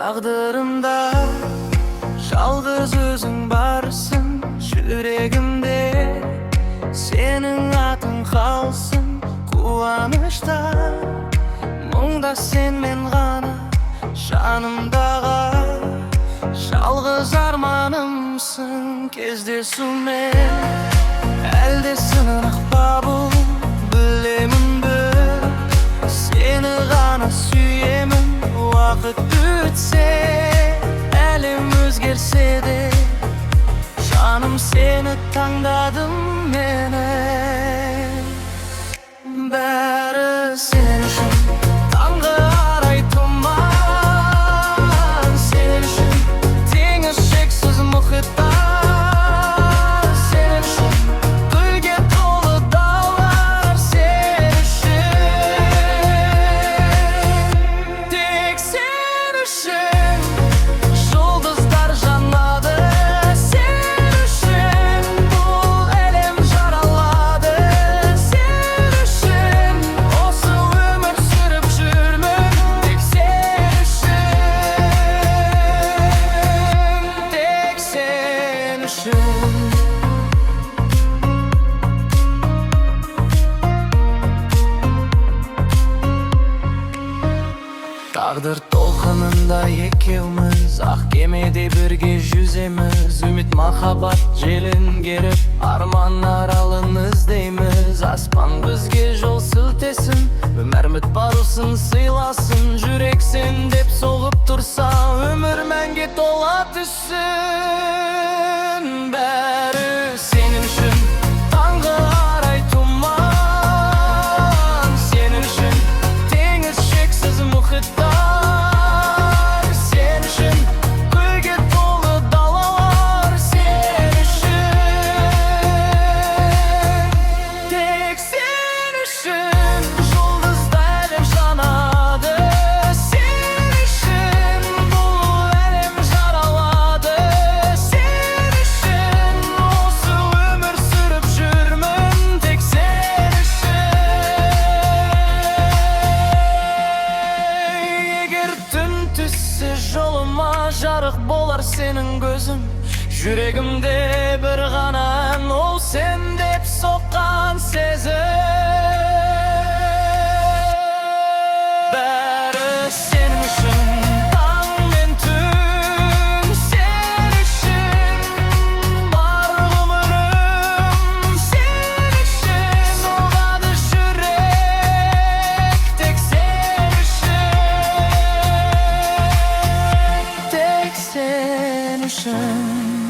Taqdırımda жалғыз өзің барсың, жүрегімде сенің атың қалсын. Қуанышта мұңда сенмен ғана, жанымдағы жалғыз арманымсың. Кездесумен әлде сынырақ па бұл, білемін бір сені ғана сүйемін. Уақыт өтсе, әлем өзгерсе де, жаным сені таңдадым мені. Бәрі сен үшін таңғы арай тұман, сен үшін теңіз шексіз мұхитта, сен үшін гүлге толы далалар, сен үшін, тек сен үшін жұлдыздар жанады, сен үшін бұл әлем жаралады, сен үшін осы өмір сүріп жүрмін, тек сен үшін, тек сен үшін. Тағдыр толқынында екеуміз, ақ кемеде бірге жүземіз. Үміт махаббат желін керіп, арман аралын іздейміз. Аспан бізге жол сілтесін, өмір үміт барусын сыйласын. Жүрек сен деп соғып тұрса, өмір мәңге тола түссін. Бәрі сен үшін таңғы арай тұман, сен үшін теңіз шексіз мұхитта, сен үшін гүлге толы далалар, сен үшін, тек сен үшін жұлдызда әлем жанады, сен үшін бұл әлем жаралады, сен үшін осы өмір сүріп жүрмін, тек сен үшін. Егер түн түссе жолыма, жарық болар сенің көзің. Жүрегімде бір ғана ән, ол сен деп соққан сезім. Бәрі сен үшін таң мен түн, сен үшін бар ғұмырым, сен үшін соғады жүрек, тек сен үшін, тек сен үшін.